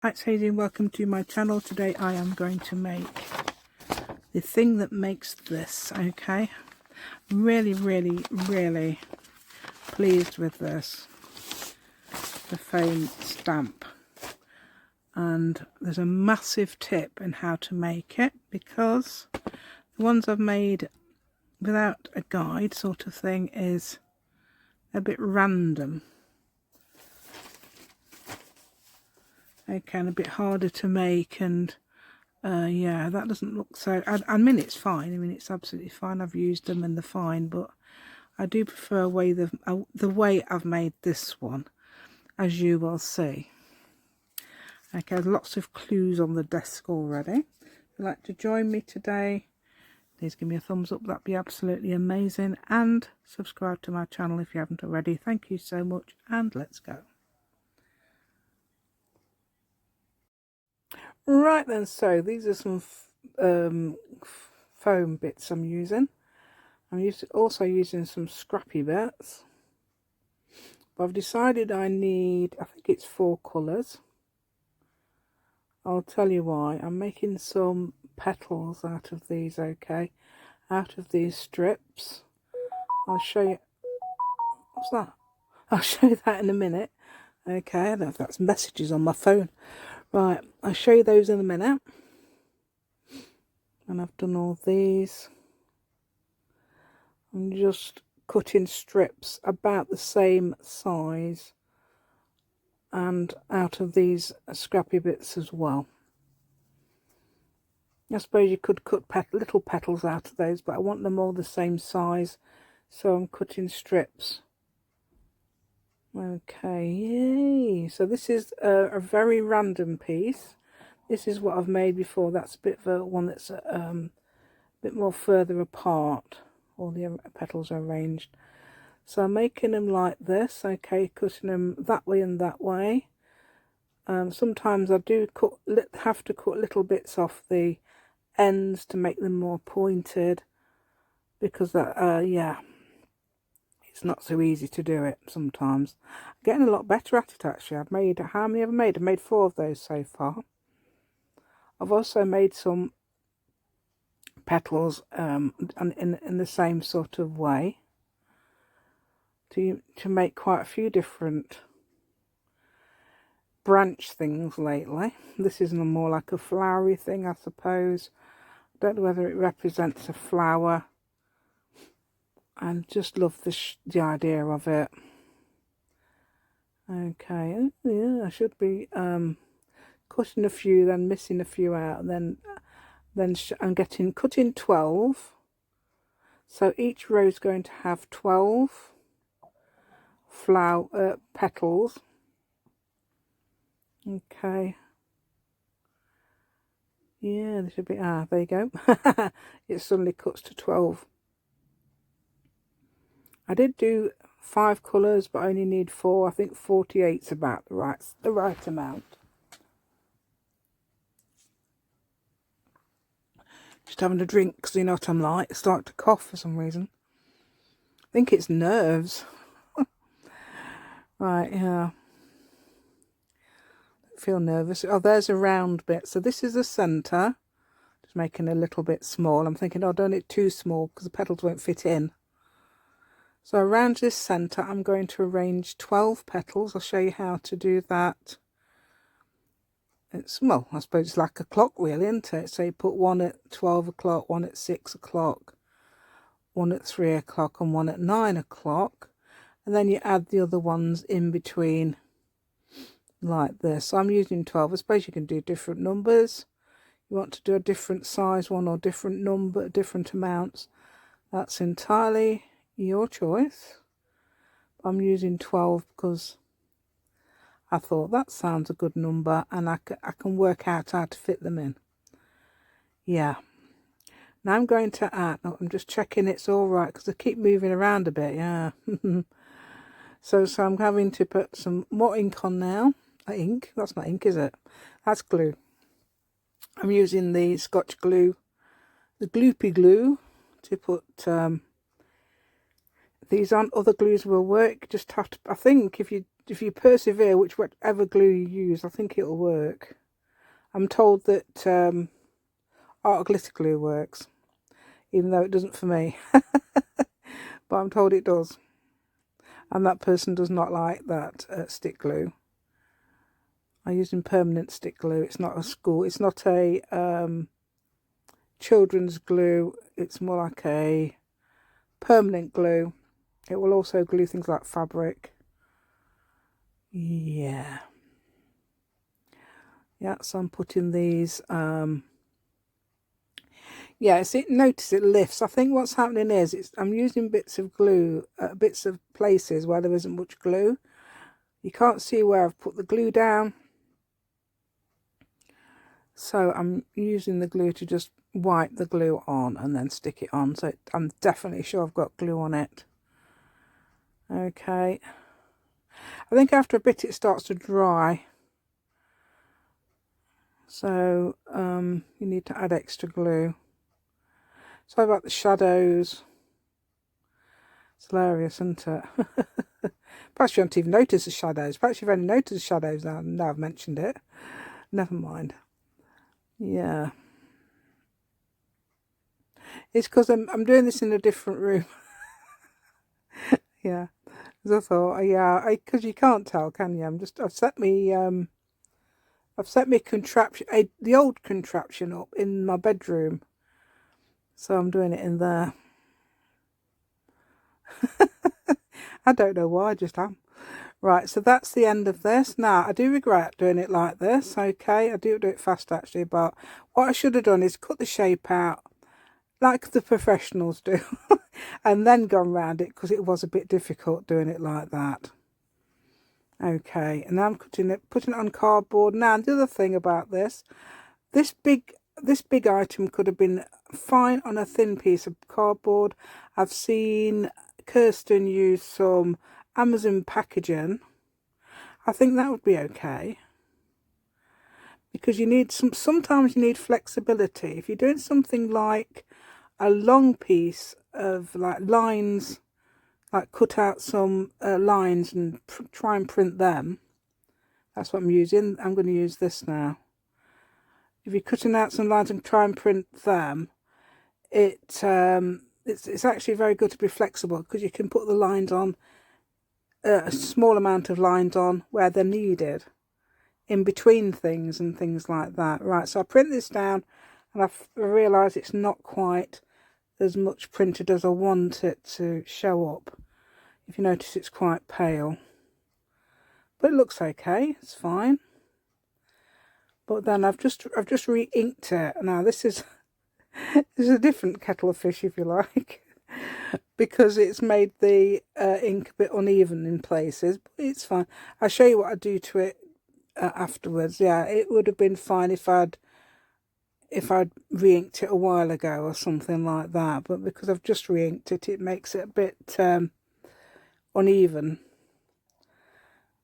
Hi, it's Hazy and welcome to my channel. Today I am going to make the thing that makes this, okay? Really pleased with this, the foam stamp. And there's a massive tip in how to make it, because the ones I've made without a guide sort of thing is a bit random. Okay, and a bit harder to make, and yeah, that doesn't look so... I mean, it's fine. I mean, it's absolutely fine. I've used them and they're fine, but I do prefer the way I've made this one, as you will see. Okay, there's lots of clues on the desk already. If you'd like to join me today, please give me a thumbs up. That'd be absolutely amazing. And subscribe to my channel if you haven't already. Thank you so much, and let's go. Right then, so these are some foam bits I'm using. I'm also using some scrappy bits. But I've decided I need, I think it's 4 colours. I'll tell you why. I'm making some petals out of these, okay? Out of these strips. I'll show you. What's that? I'll show you that in a minute. Okay, I don't know if that's messages on my phone. Right, I'll show you those in a minute. And I've done all these. I'm just cutting strips about the same size and out of these scrappy bits as well. I suppose you could cut little petals out of those, but I want them all the same size, so I'm cutting strips. Okay, yay! So this is a very random piece. This is what I've made before. That's a bit of a one that's a bit more further apart. All the petals are arranged. So I'm making them like this, okay, cutting them that way and that way. Sometimes I do have to cut little bits off the ends to make them more pointed, because that, yeah, it's not so easy to do it sometimes. I'm getting a lot better at it, actually. I've made, how many have I made? I've made 4 of those so far. I've also made some petals in the same sort of way to make quite a few different branch things lately. This is more like a flowery thing, I suppose. I don't know whether it represents a flower. I just love the idea of it. Okay, yeah, I should be cutting a few, then missing a few out, and then I'm cutting 12. So each row is going to have 12 flower petals. Okay. Yeah, this should be, there you go. It suddenly cuts to 12. I did do 5 colours, but I only need 4. I think 48's about the right amount. Just having a drink, because you know what I'm like. I start to cough for some reason. I think it's nerves. Right, yeah. I feel nervous. Oh, there's a round bit. So this is the centre. Just making it a little bit small. I'm thinking, oh, don't it too small, because the petals won't fit in. So around this centre, I'm going to arrange 12 petals. I'll show you how to do that. It's, well, I suppose it's like a clock, really, isn't it? So you put one at 12 o'clock, one at 6 o'clock, one at 3 o'clock, and one at 9 o'clock. And then you add the other ones in between, like this. So I'm using 12. I suppose you can do different numbers. You want to do a different size one or different number, different amounts. That's entirely your choice. I'm using 12 because I thought that sounds a good number, and I can work out how to fit them in. Yeah. Now I'm going to add, I'm just checking it's all right, because I keep moving around a bit, yeah. So I'm having to put some more ink on now. Ink? That's not ink, is it? That's glue. I'm using the Scotch glue, the gloopy glue, to put... these aren't other glues will work. Just have to, I think if you if you persevere, whichever glue you use, I think it'll work. I'm told that art glitter glue works, even though it doesn't for me. But I'm told it does. And that person does not like that stick glue. I'm using permanent stick glue. It's not a children's glue. It's more like a permanent glue. It will also glue things like fabric. Yeah, so I'm putting these notice it lifts. I think what's happening is I'm using bits of glue, bits of places where there isn't much glue. You can't see where I've put the glue down, so I'm using the glue to just wipe the glue on and then stick it on, so I'm definitely sure I've got glue on it. Okay, I think after a bit it starts to dry, so you need to add extra glue. Sorry about the shadows. It's hilarious, isn't it? Perhaps you haven't even noticed the shadows. Perhaps you've only noticed the shadows now I've mentioned it. Never mind. Yeah. It's because I'm doing this in a different room. Yeah. As I thought, because you can't tell, can you? I've set me contraption, the old contraption up in my bedroom. So I'm doing it in there. I don't know why, I just am. Right, so that's the end of this. Now, I do regret doing it like this, okay? I do it fast, actually, but what I should have done is cut the shape out, like the professionals do, and then gone round it, because it was a bit difficult doing it like that. Okay, and now I'm putting it on cardboard. Now, the other thing about this big item could have been fine on a thin piece of cardboard. I've seen Kirsten use some Amazon packaging. I think that would be okay, because you need sometimes you need flexibility. If you're doing something like a long piece of like lines, like cut out some lines and try and print them. That's what I'm using. I'm going to use this now. If you're cutting out some lines and try and print them, it's actually very good to be flexible, because you can put the lines on, a small amount of lines on where they're needed, in between things and things like that. Right, so I print this down, and I realise it's not quite as much printed as I want it to show up. If you notice, it's quite pale, but it looks okay. It's fine. But then I've just re-inked it. Now this is a different kettle of fish, if you like, because it's made the ink a bit uneven in places, but it's fine. I'll show you what I do to it afterwards. Yeah, it would have been fine if I'd re-inked it a while ago or something like that, but because I've just re-inked it, it makes it a bit uneven.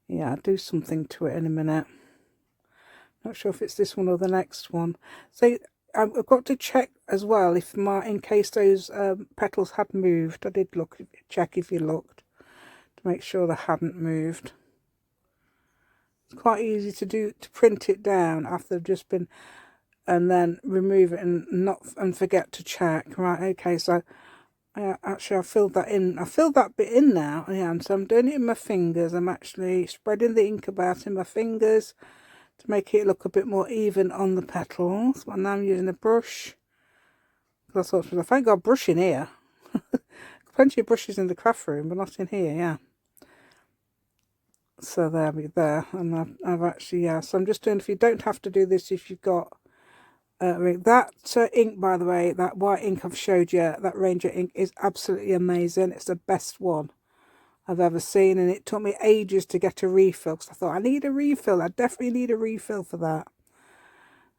Yeah, I'll do something to it in a minute. Not sure if it's this one or the next one. So I've got to check as well if in case those petals had moved. I did check if you looked, to make sure they hadn't moved. It's quite easy to print it down after they've just been, and then remove it and forget to check. Right, okay, so actually I filled that in. I filled that bit in now. Yeah, and so I'm doing it in my fingers. I'm actually spreading the ink about in my fingers to make it look a bit more even on the petals. And now I'm using a brush, because I thought, if I ain't got a brush in here, plenty of brushes in the craft room, but not in here. Yeah. So there we go. And I've actually, yeah. So I'm just doing. If you don't have to do this, if you've got that ink, by the way, that white ink I've showed you, that Ranger ink, is absolutely amazing. It's the best one I've ever seen, and it took me ages to get a refill, because I thought, I need a refill. I definitely need a refill for that.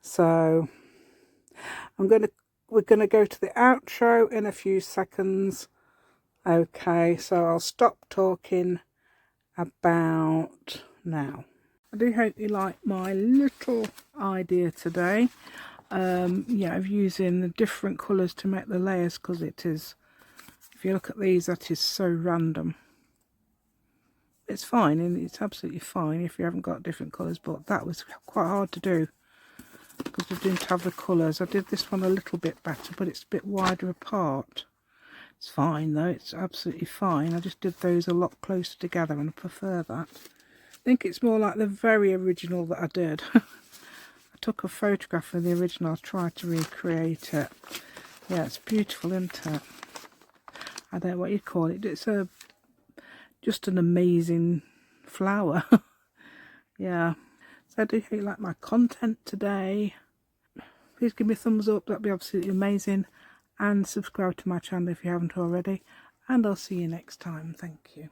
So we're gonna go to the outro in a few seconds. Okay, so I'll stop talking about now. I do hope you like my little idea today. Yeah, of using the different colours to make the layers, because it is, if you look at these, that is so random. It's fine, and it's absolutely fine if you haven't got different colours, but that was quite hard to do because I didn't have the colours. I did this one a little bit better, but it's a bit wider apart. It's fine though, it's absolutely fine. I just did those a lot closer together and I prefer that. I think it's more like the very original that I did. I took a photograph of the original, I tried to recreate it. Yeah, it's beautiful, isn't it? I don't know what you call it. It's just an amazing flower. Yeah. So do you hope you like my content today? Please give me a thumbs up, that'd be absolutely amazing. And subscribe to my channel if you haven't already. And I'll see you next time. Thank you.